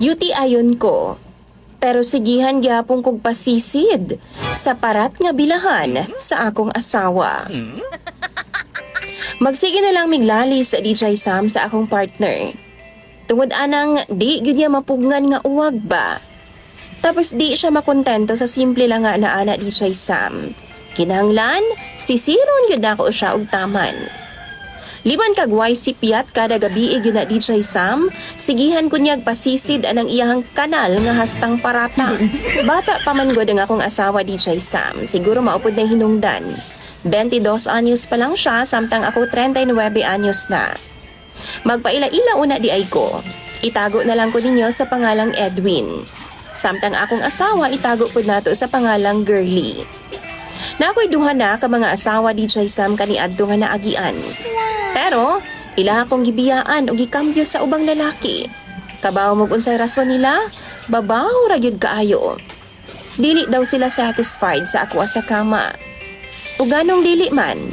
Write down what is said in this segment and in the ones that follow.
Yuti ayon ko. Pero sigihan gyapon kog pasisid sa parat nga bilahan sa akong asawa. Magsige na lang miglali sa DJ Sam sa akong partner. Tungod anang di gyud niya mapugngan nga uwag ba. Tapos di siya makontento sa simple lang nga na ana DJ Sam. Kinahanglan, sisiron gyud nako siya og taman. Liban kagway si Piat kada gabi gyud na DJ Sam, sigihan ko niyag pasisid anang iyahang kanal nga hastang parata. Bata pa man gud ang akong asawa DJ Sam, siguro maupod na hinungdan. 22 anyos pa lang siya samtang ako 39 anyos na. Magpaila-ila una di ay ko. Itago na lang ko ninyo sa pangalang Edwin. Samtang akong asawa itago po nato sa pangalang Girly. Nakoy duha na ka mga asawa DJ Sam kaniadto nga naagian. Pero, ila akong gibiyaan o gikambyo sa ubang lalaki. Kabaw mo unsay rason nila, babaw ra gyud kaayo. Dili daw sila satisfied sa ako sa kama. O ganong dili man,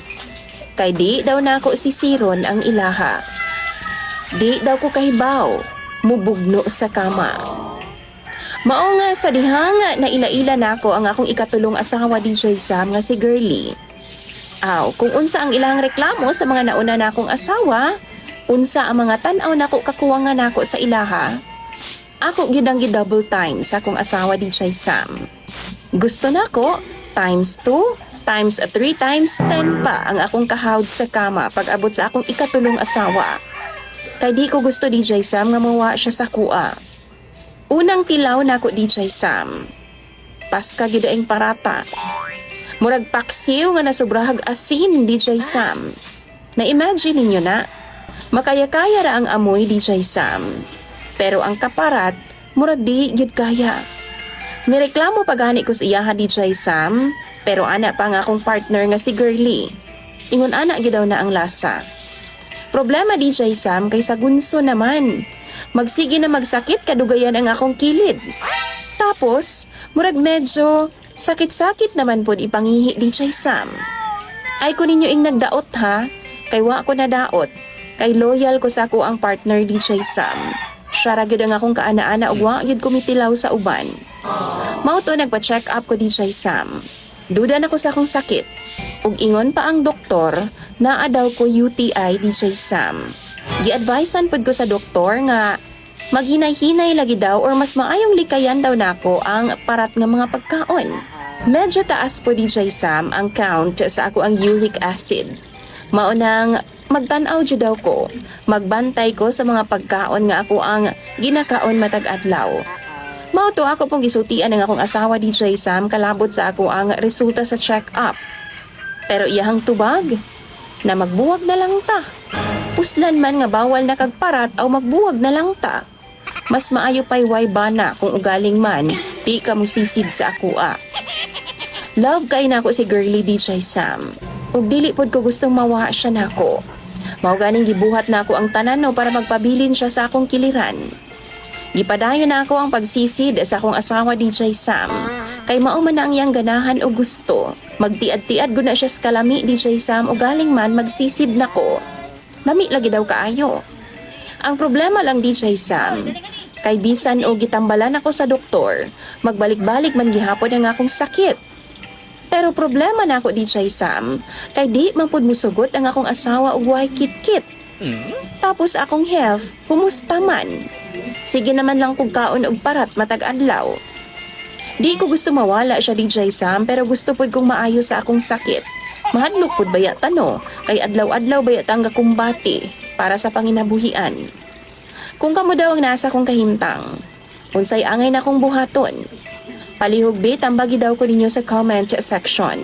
kay di daw nako sisiron ang ilaha. Di daw ko kahibaw, mubugno sa kama. Mao nga sa dihang na ila-ila nako ang akong ikatulong asawa DJ Sam nga si Girly. Aw, kung unsa ang ilang reklamo sa mga nauna nakong asawa, unsa ang mga tan-aw nako kakuwangan nako sa ilaha, ako gidang double time sa akong asawa DJ Sam. Gusto nako times 2, times 3, times 10 pa ang akong kahawd sa kama pag abot sa akong ikatulong asawa. Kay di ko gusto DJ Sam nga mawa siya sa kuha. Unang tilaw nako DJ Sam. Paska gyud ang parata. Murag paksiw nga nasubrahag asin DJ Sam. Na-imagine ninyo na, makaya-kaya ra ang amoy DJ Sam. Pero ang kaparat, murag di gyud kaya. Nireklamo pa gani ko sa iyaha DJ Sam, pero ana pa nga akong partner nga si Girly. Ingon ana gyud daw na ang lasa. Problema DJ Sam kay sa gunso naman. Magsige na magsakit kadugayan ang akong kilid. Tapos, murag medyo sakit-sakit naman po ipangihi DJ Sam. Ay ko ninyo ing nagdaot ha, kay wa ko nadaot, kay loyal ko sa ako ang partner DJ Sam. Siya ra gyud ang akong kaana-ana ug wa gyud kumitilaw sa uban. Mao to nagpa-check up ko DJ Sam. Duda na ko sa akong sakit. Ug ingon pa ang doktor na daw ko UTI DJ Sam. Gi-advisean pud ko sa doktor nga maghinay-hinay lagi daw or mas maayong likayan daw nako ang parat nga mga pagkaon. Medyo taas po DJ Sam ang count sa ako ang uric acid. Maunang magtanaw jud daw ko. Magbantay ko sa mga pagkaon nga ako ang ginakaon matag adlaw. Mao to ako pong gisultian ng akong asawa DJ Sam kalabot sa ako ang resulta sa check-up. Pero iyahang tubag na magbuwag na lang ta. Puslan man nga bawal na kagparat o magbuwag na lang ta. Mas maayo pa'y way bana kung ugaling man, di ka musisid sa akua. Love kay nako si Girly DJ Sam. Ug dili pod ko gustong mawa siya nako. Mao ganing gibuhat nako ang tanan no para magpabilin siya sa akong kiliran. Gipadayon nako ang pagsisid sa akong asawa DJ Sam. Kay mao man na ang iyang ganahan o gusto. Magtiad-tiad gud na siya sa kalami DJ Sam ugaling man magsisid nako. Lami lagi daw kaayo. Ang problema lang DJ Sam, kay bisan o gitambalan ako sa doktor, magbalik-balik man gihapon ang akong sakit. Pero problema na ako DJ Sam, kay di man pud musugot ang akong asawa og way kit-kit. Tapos akong health, kumusta man? Sige naman lang kog kaon og parat matag adlaw. Di ko gusto mawala siya DJ Sam, pero gusto pud kong maayo sa akong sakit. Mahadlok pud baya tano, kay adlaw-adlaw baya tang gakumbati para sa panginabuhian. Kung kamo daw ang nasa kong kahimtang, unsay angay na kong buhaton. Palihog bit ang bagi daw ko ninyo sa comment section.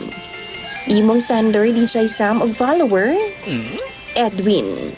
Imong sender DJ Sam og follower, Edwin.